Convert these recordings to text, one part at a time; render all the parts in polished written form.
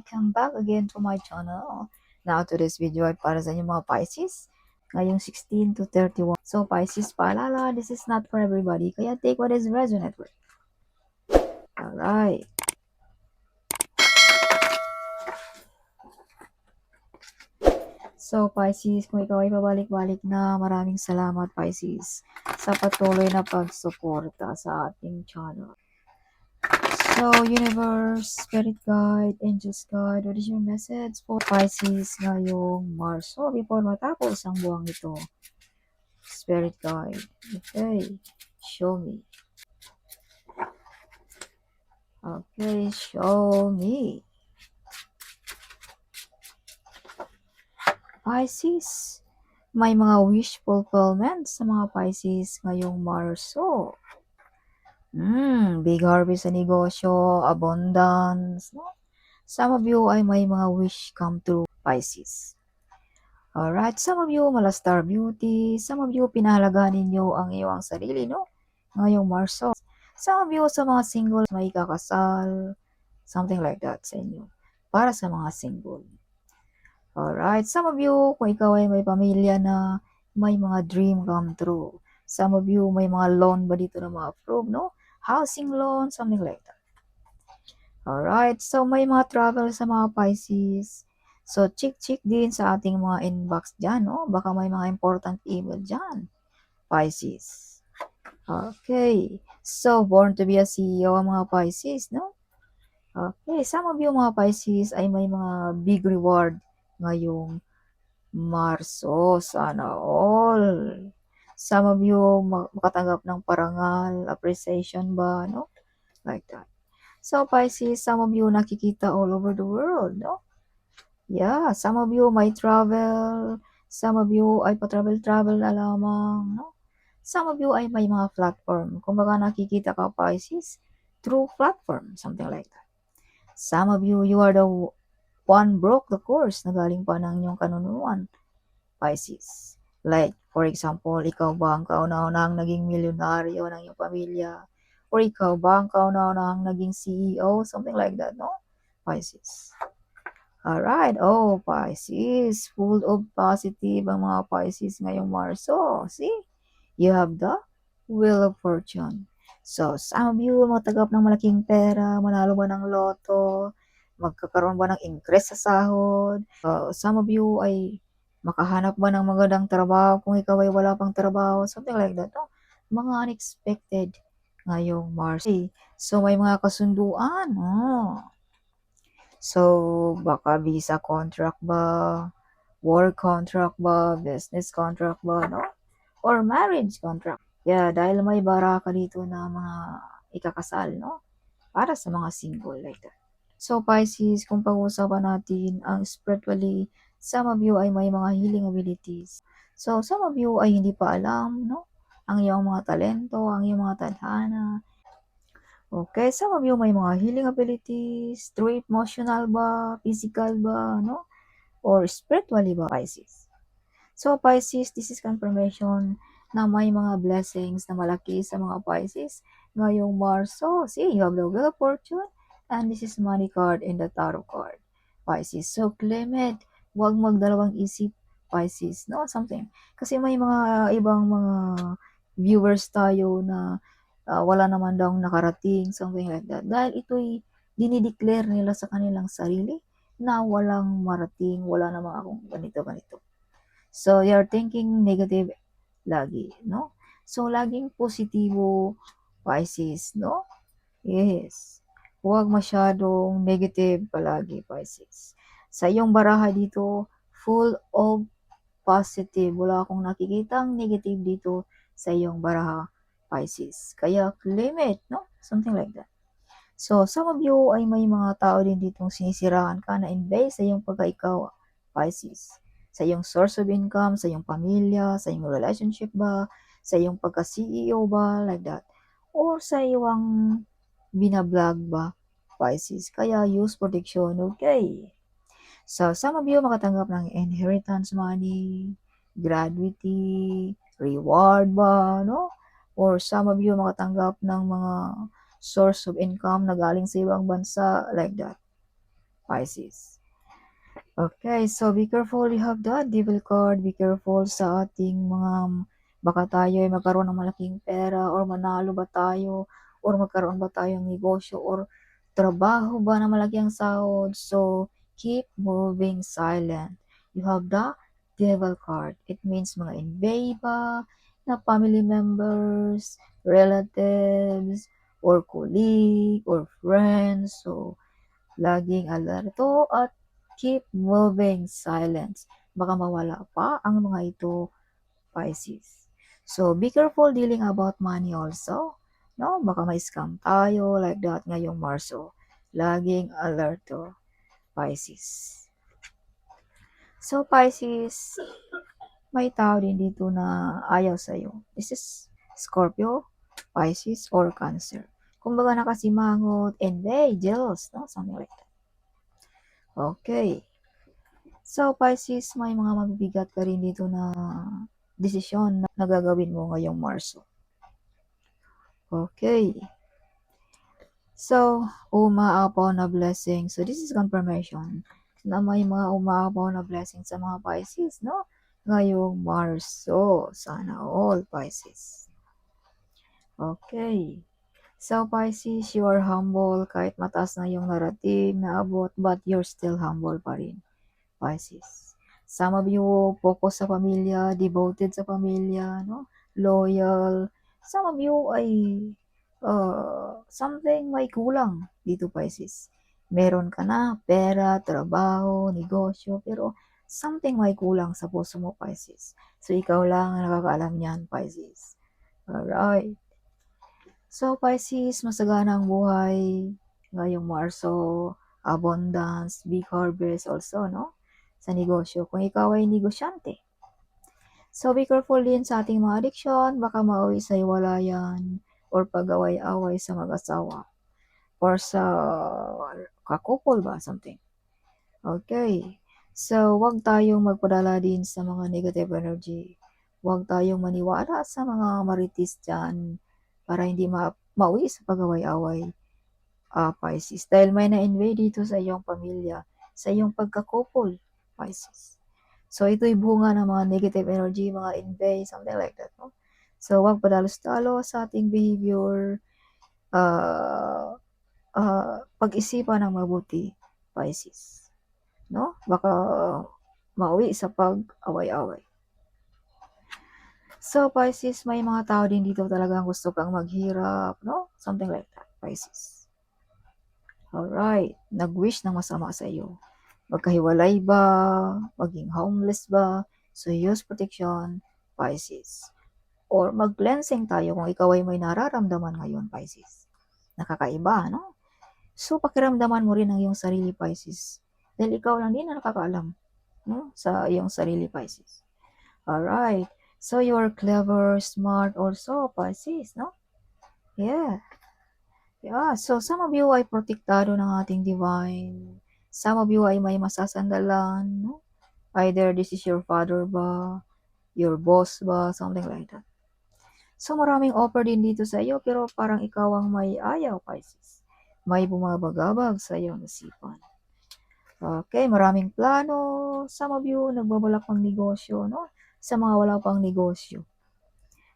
welcome back again to my channel. Now, today's video ay para sa inyo mga Pisces, ngayong 16 to 31. So, Pisces, paalala, this is not for everybody, kaya take what is resonant with. Alright. So, Pisces, kung ikaw ay pabalik-balik na, maraming salamat, Pisces, sa patuloy na pagsuporta sa ating channel. So, Universe, Spirit Guide, Angels Guide, what is your message for Pisces ngayong Marso before matapos ang buwang ito? Spirit Guide. Okay, show me. Okay, show me. Pisces, may mga wish fulfillment sa mga Pisces ngayong Marso. Big harvest sa negosyo, abundance, no? Some of you ay may mga wish come true, Pisces. Alright, some of you malastar beauty, some of you pinahalagahan ninyo ang iyong sarili, no? Ngayong Marso. Some of you sa mga single, may kakasal, something like that sa inyo. Para sa mga single. Alright, some of you, kung ikaw ay may pamilya na, may mga dream come true. Some of you, may mga loan ba dito na ma-approve, no? Housing loan, something like that. Alright, so may mga travel sa mga Pisces. So, check din sa ating mga inbox dyan, no? Baka may mga important email dyan, Pisces. Okay, so born to be a CEO ang mga Pisces, no? Okay, some of you mga Pisces ay may mga big reward ngayong Marso. Sana all. Some of you makatanggap ng parangal, appreciation ba, no? Like that. So, Pisces, some of you nakikita all over the world, no? Yeah, some of you might travel, some of you ay pa-travel-travel na lamang, no? Some of you ay may mga platform. Kung baka nakikita ka, Pisces, through platform, something like that. Some of you, you are the one broke the course na galing pa ng inyong kanunuan, Pisces. Like, for example, ikaw ba ang kauna-unahang naging milyonaryo ng iyong pamilya? Or ikaw ba ang kauna-unahang naging CEO? Something like that, no? Pisces. Alright, oh, Pisces. Full of positive ang mga Pisces ngayong Marso. See? You have the Wheel of Fortune. So, some of you, matagap ng malaking pera, manalo ba ng loto, magkakaroon ba ng increase sa sahod. Some of you ay makahanap ba ng magandang trabaho kung ikaw ay wala pang trabaho, something like that. No? Mga unexpected ngayong Mars. So, may mga kasunduan. So, baka visa contract ba, work contract ba, business contract ba, no? Or marriage contract. Yeah, dahil may baraka dito na mga ikakasal, no? Para sa mga single like that. So, Pisces, kung pag-uusapan natin ang spiritually, some of you ay may mga healing abilities. So, some of you ay hindi pa alam, no? Ang iyong mga talento, ang iyong mga tadhana. Okay, some of you may mga healing abilities, through emotional ba, physical ba, no? Or spiritually ba, Pisces. So, Pisces, this is confirmation na may mga blessings na malaki sa mga Pisces ngayong Marso. See, you have the Wheel of Fortune, and this is money card and the tarot card. Pisces. So, claim it. Huwag magdalawang isip, Pisces, no? Something. Kasi may mga ibang mga viewers tayo na wala naman daw nakarating, something like that. Dahil ito'y dinideclare nila sa kanilang sarili na walang marating, wala namang akong ganito. So, you're thinking negative lagi, no? So, laging positibo, Pisces, no? Yes. Huwag masyadong negative palagi, Pisces. Sa iyong baraha dito, full of positive. Wala akong nakikitang negative dito sa iyong baraha, Pisces. Kaya claim it, no? Something like that. So, some of you ay may mga tao din ditong sinisiraan ka na invest sa iyong pagkaikaw, Pisces. Sa iyong source of income, sa iyong pamilya, sa iyong relationship ba, sa iyong pagka-CEO ba, like that. Or sa iyong binablog ba, Pisces. Kaya use protection, okay? So, some of you makatanggap ng inheritance money, gratuity, reward ba, no? Or some of you makatanggap ng mga source of income na galing sa ibang bansa, like that. Pisces. Okay, so be careful, you have the devil card. Be careful sa ating mga, baka tayo ay magkaroon ng malaking pera or manalo ba tayo or magkaroon ba tayo ng negosyo or trabaho ba na malaki ang sahod. So, keep moving silent. You have the devil card. It means mga envy ba na family members, relatives, or colleague, or friends. So, laging alerto at keep moving silence. Baka mawala pa ang mga ito, Pisces. So, be careful dealing about money also. No, baka ma-scam tayo like that ngayong Marso. Laging alerto, Pisces. So, Pisces, may tao din dito na ayaw sa'yo. This is Scorpio, Pisces, or Cancer. Kumbaga nakasimangot, envy, jealous, no? Something like that. Okay. So, Pisces, may mga mabibigat ka rin dito na desisyon na gagawin mo ngayong Marso. Okay. So, umaapaw na blessing. So, this is confirmation na may mga umaapaw na blessing sa mga Pisces, no? Ngayong Marso. Sana all, Pisces. Okay. So, Pisces, you are humble kahit mataas na yung narrative na abot, but you're still humble pa rin, Pisces. Some of you focus sa pamilya, devoted sa pamilya, no? Loyal. Some of you ay something may kulang dito, Pisces. Meron ka na pera, trabaho, negosyo, pero something may kulang sa puso mo, Pisces. So, ikaw lang ang nakakaalam niyan, Pisces. Alright. So, Pisces, masagana ang buhay ngayong Marso, abundance, big harvest also, no? Sa negosyo, kung ikaw ay negosyante. So, be careful din sa ating mga addiction, baka mauwi sa iwalayan or pag-away-away sa mag-asawa or sa kakupol ba, something. Okay. So, wag tayong magpadala din sa mga negative energy. Wag tayong maniwala sa mga marites dyan para hindi mauwi sa pag-away-away, Pisces. Dahil may na-invade dito sa iyong pamilya, sa iyong pagkakupol, Pisces. So, ito'y bunga ng mga negative energy, mga invade, something like that. No? So, wag padalos-dalos sa ating behavior, pag-isipan ng mabuti, Pisces. No? Baka mauwi sa pag-away-away. So, Pisces, may mga tao din dito talagang gusto kang maghirap, no? Something like that, Pisces. Alright, nag-wish ng masama sa iyo. Magkahiwalay ba? Maging homeless ba? So, use protection, Pisces. Or mag-cleansing tayo kung ikaw ay may nararamdaman ngayon, Pisces. Nakakaiba, no? So, pakiramdaman mo rin ang iyong sarili, Pisces. Dahil ikaw lang din na nakakaalam, no? Sa iyong sarili, Pisces. Alright. So, you're clever, smart also, Pisces, no? Yeah. Yeah. So, some of you ay protektado ng ating divine. Some of you ay may masasandalan, no? Either this is your father ba, your boss ba, something like that. So, maraming offer din dito sa iyo, pero parang ikaw ang may ayaw, Pisces. May bumabagabag sa iyong isipan. Okay, maraming plano. Some of you nagbabalak pang negosyo, no? Sa mga wala pang negosyo.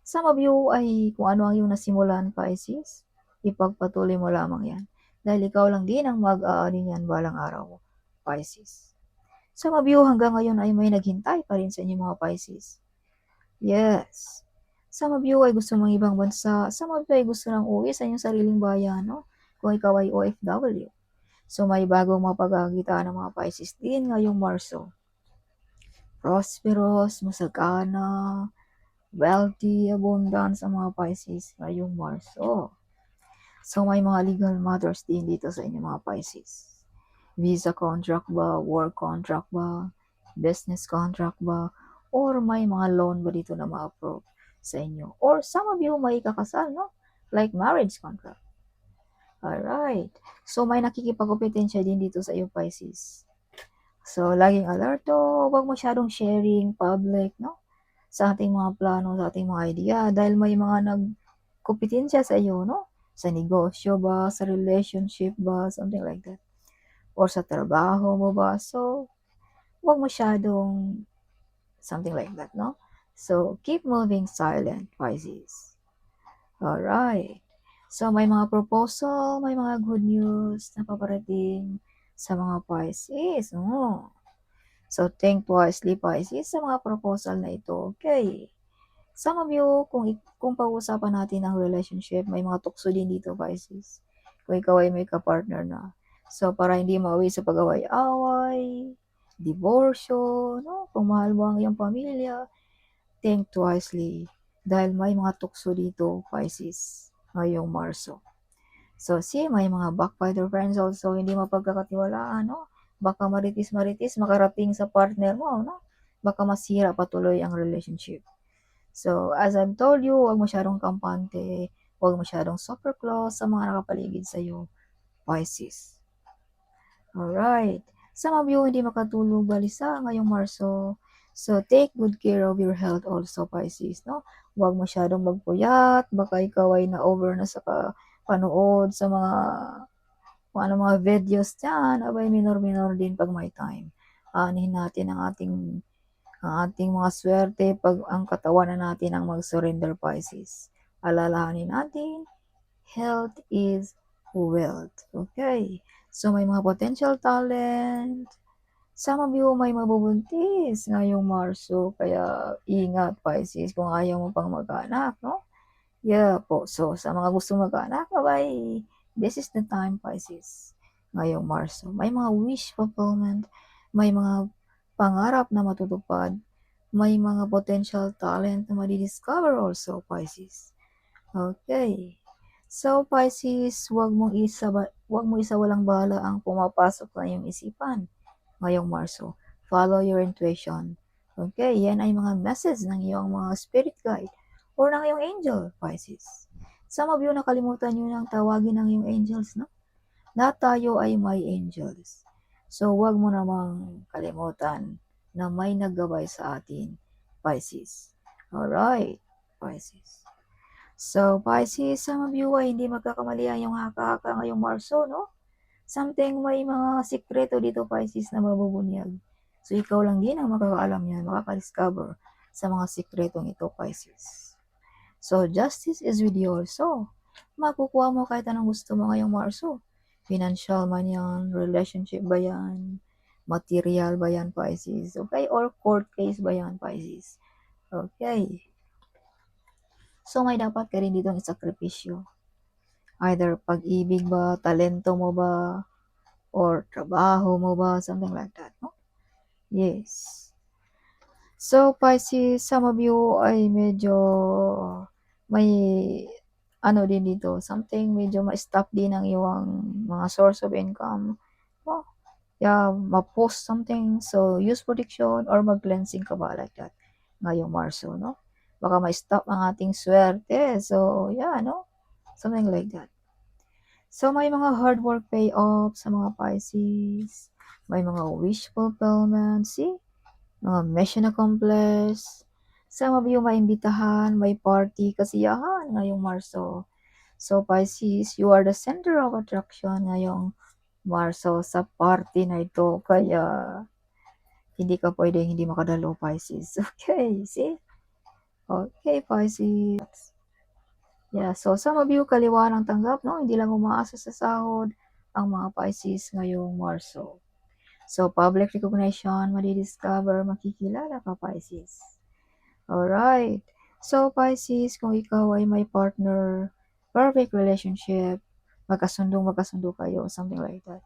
Some of you ay kung ano ang iyong nasimulan, Pisces, ipagpatuloy mo lamang yan. Dahil ikaw lang din ang mag-aani yan balang araw, Pisces. Some of you hanggang ngayon ay may naghintay pa rin sa inyo mga Pisces. Yes. Some of you ay gusto mang ibang bansa. Some of you ay gusto nang uwi sa inyong sariling bayan, no? Kung ikaw ay OFW. So, may bagong mapagkakitaan ng mga Pisces din ngayong Marso. Prosperous, masagana, wealthy, abundance ang mga Pisces ngayong Marso. So, may mga legal matters din dito sa inyo mga Pisces. Visa contract ba, work contract ba, business contract ba, or may mga loan ba dito na ma-approve sa inyo. Or some of you may kakasal, no? Like marriage contract. Alright. So, may nakikipag-kompetensya din dito sa iyo, Pisces. So, laging alerto, huwag masyadong sharing public, no? Sa ating mga plano, sa ating mga idea. Dahil may mga nagkompetensya sa iyo, no? Sa negosyo ba, sa relationship ba, something like that. or sa trabaho mo ba. So, huwag masyadong something like that, no? So, keep moving silent, Pisces. Alright. So, may mga proposal, may mga good news na paparating sa mga Pisces. So, think wisely, Pisces, sa mga proposal na ito. Okay. Some of you, kung pag-usapan natin ang relationship, may mga tukso din dito, Pisces. Kung ikaw ay may kapartner na. So, para hindi mauwi sa pag-away-away, divorcio, no? Kung mahal mo ang iyong pamilya, think wisely. Dahil may mga tukso dito, Pisces, ngayong Marso. So, see, may mga backbiter friends also, hindi mapagkakatiwalaan, no? Baka maritis-maritis makarating sa partner mo, no? Baka masira patuloy ang relationship. So, as I've told you, huwag masyadong kampante, huwag masyadong super close sa mga nakapaligid sa'yo, Pisces. Alright. Some of you hindi makatulog balisa ngayong Marso. So, take good care of your health also, Pisces, no? Huwag masyadong magpuyat, baka ikaw ay na-over na sa panood sa mga videos dyan, abay minor-minor din pag may time. Aanihin natin ang ating mga swerte pag ang katawan na natin ang mag-surrender, Pisces. Alalahanin natin, health is wealth. Okay? So, may mga potential talent. Some of you may mabubuntis ngayong Marso, kaya ingat, Pisces, kung ayaw mo pang mag-anak, no? Yeah po. So, sa mga gusto mag-anak, abay, this is the time, Pisces, ngayong Marso. May mga wish fulfillment, may mga pangarap na matutupad, may mga potential talent na madi-discover also, Pisces. Okay. So, Pisces, wag mo isawalang-bahala ang pumapasok sa iyong isipan ngayong Marso. Follow your intuition. Okay, yan ay mga message ng iyong mga spirit guide or ng iyong angel, Pisces. Some of you nakalimutan nyo nang tawagin ng iyong angels, no? Lahat tayo ay may angels. So, wag mo namang kalimutan na may naggabay sa atin, Pisces. Alright, Pisces. So, Pisces, some of you ay hindi magkakamali ang iyong haka-haka ngayong Marso, no? Something may mga sikreto dito, Pisces, na mabubunyag. So, ikaw lang din ang makakaalam yan, makaka-discover sa mga sikretong ito, Pisces. So, justice is with you also. Makukuha mo kahit anong gusto mo ngayong Marso. Financial man yan, relationship ba yan, material ba yan, Pisces? Okay? Or court case ba yan, Pisces? Okay. So, may dapat ka rin ditong isakripisyo. Either pag-ibig ba, talento mo ba, or trabaho mo ba, something like that, no? Yes. So, Pisces, some of you ay medyo may din dito, something medyo ma-stop din ang iyong mga source of income. Oh, yeah, ma-post something. So, use protection or mag-cleansing ka ba like that ngayong Marso, no? Baka ma-stop ang ating swerte. So, yeah, no? Something like that. So, may mga hard work payoff sa mga Pisces. May mga wish fulfillment. See? Mga mission accomplished. Some of you maimbitahan, may party, kasiyahan ngayong Marso. So, Pisces, you are the center of attraction ngayong Marso sa party na ito. Kaya, hindi ka pwedeng hindi makadalo, Pisces. Okay, see? Okay, Pisces. Yeah, so some of you kaliwa ng tanggap, no? Hindi lang umaasa sa sahod ang mga Pisces ngayong Marso. So, public recognition, madi-discover, makikilala ka, Pisces. Alright. So, Pisces, kung ikaw ay may partner, perfect relationship, magkasundo kayo, something like that.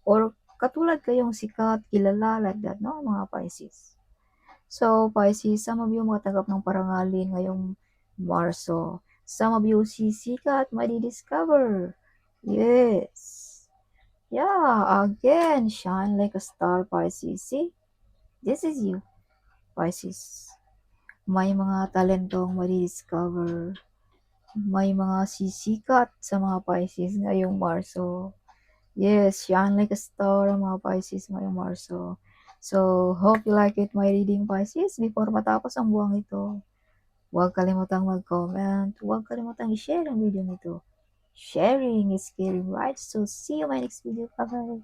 Or katulad kayong sikat, kilala, like that, no? Mga Pisces. So, Pisces, some of you matatanggap ng parangalin ngayong Marso. Some of you sisikat, madi-discover. Yes. Yeah, again, shine like a star, Pisces. See? This is you, Pisces. May mga talentong madi-discover. May mga sisikat sa mga Pisces ngayong Marso. Yes, shine like a star ang mga Pisces ngayong Marso. So, hope you like it, my reading, Pisces. Before matapos ang buwang ito, huwag kalimutang mag-comment. Huwag kalimutang i-share ang video nito. Sharing is caring, right? So, see you in my next video. Bye-bye.